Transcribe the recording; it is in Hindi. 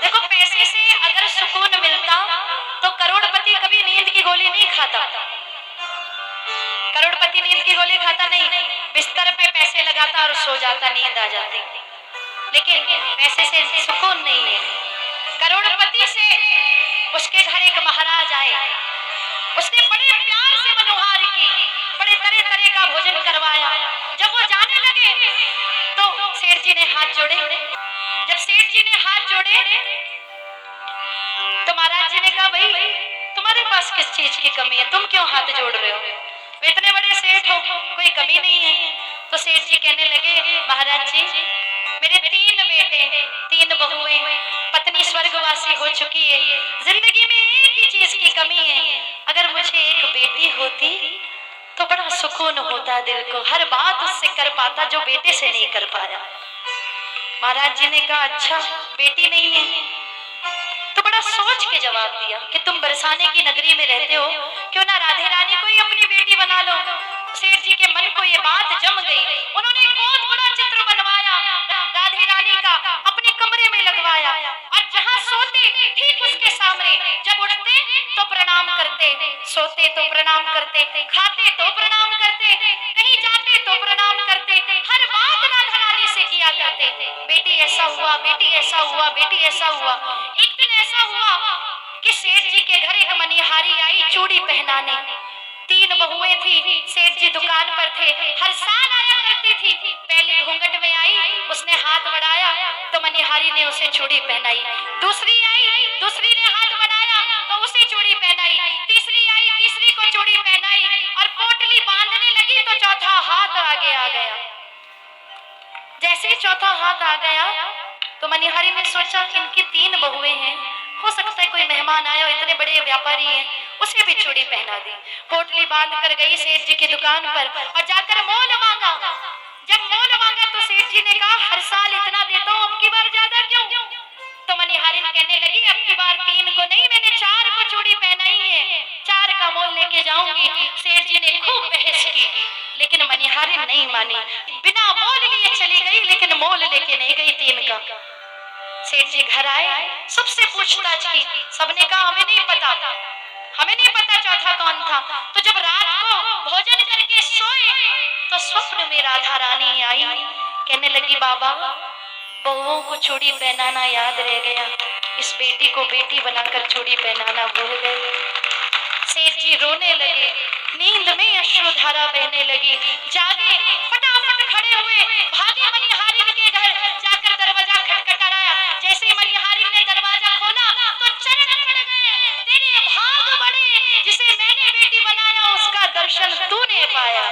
देखो पैसे से अगर सुकून मिलता तो करोड़पति कभी नींद की गोली नहीं खाता। करोड़पति नींद की गोली खाता नहीं, बिस्तर पे पैसे लगाता और सो जाता, नींद आ जाती। लेकिन पैसे से सुकून नहीं है। करोड़पति से उसके घर एक महाराज आए, उसने बड़े प्यार से मनोहार की, बड़े तरह तरह का भोजन करवाया। जब वो जाने लगे तो सेठ जी ने हाथ जोड़े। जब सेठ जी ने हाथ जोड़े तो महाराज जी ने कहा, भाई तुम्हारे पास किस चीज की कमी है, तुम क्यों हाथ जोड़ रहे हो, इतने बड़े सेठ हो, कोई कमी नहीं है। तो सेठ जी कहने लगे, महाराज जी मेरे 3 बेटे 3 बहुएं, पत्नी स्वर्गवासी हो चुकी है, जिंदगी में एक ही चीज की कमी है, अगर मुझे एक बेटी होती तो बड़ा सुकून होता दिल को, हर बात उससे कर पाता जो बेटे से नहीं कर पाया। महाराज जी ने कहा, अच्छा बेटी नहीं है, तो बड़ा सोच के जवाब दिया कि तुम बरसाने की नगरी में रहते हो, क्यों ना राधे रानी को ही अपनी बेटी बना लो। सेठ जी के मन को ये बात जम गई, उन्होंने एक बहुत बड़ा चित्र बनवाया राधे रानी का, अपने कमरे में लगवाया, और जहाँ सोते ठीक उसके सामने, जब उठते तो प्रणाम करते, सोते तो प्रणाम करते, खाते तो प्रणाम करते, कहीं जाते तो प्रणाम करते, हर बात राधा रानी से किया करते। बेटी ऐसा हुआ, बेटी ऐसा हुआ, बेटी ऐसा हुआ। एक दिन ऐसा हुआ कि सेठ जी के घर एक मनिहारी आई चूड़ी पहनाने। 3 बहुएं थी, सेठ जी दुकान पर थे, हर साल आया करती थी। पहली घूंघट में आई, उसने हाथ बढ़ाया तो मनिहारी ने उसे चूड़ी पहनाई। दूसरी आई, दूसरी ने हाथ बढ़ाया तो उसे चूड़ी पहनाई। तीसरी आई, तीसरी को चूड़ी पहनाई, और पोटली बांधने लगी तो चौथा हाथ आगे आ गया। जैसे ही चौथा हाथ आ गया तो मनिहारी ने सोचा इनकी 3 बहुएं हैं, हो सकता है कोई मेहमान आया, इतने बड़े व्यापारी हैं, उसे भी चूड़ी पहना दी। पोटली बांध कर गई सेठ जी की दुकान पर और जाकर मोल मांगा। जब मोल मांगा तो सेठ जी ने कहा, हर साल इतना देता हूँ, अब की बार ज्यादा क्यों? तो मनिहारी कहने लगी, अब की बार 3 को नहीं, मैंने 4 को चूड़ी पहनाई है, 4 का मोल लेके जाऊंगी। सेठ जी ने खूब बहस की, लेकिन मनिहारी नहीं मानी, बिना मोल लिए चली गई, लेकिन मोल लेके नहीं गई 3 का। सेठ जी घर आए, सबसे पूछताछ की, सबने कहा हमें नहीं पता, हमें नहीं पता चौथा कौन था। तो जब रात को भोजन करके सोए तो स्वप्न में राधा रानी आई, कहने लगी, बाबा बहुओं को चूड़ी पहनाना याद रह गया, इस बेटी को बेटी बनाकर चूड़ी पहनाना भूल गए। सेठ जी रोने लगे, नींद में अश्रुधारा बहने लगी, जागे, फटाफट खड़े हुए, भागे मनिहारिन के घर, जाकर दरवाजा खटखटाया। जैसे ही मनिहारिन ने दरवाजा खोला तो चरण पड़ गए, तेरे भाग बड़े, जिसे मैंने बेटी बनाया उसका दर्शन तूने पाया।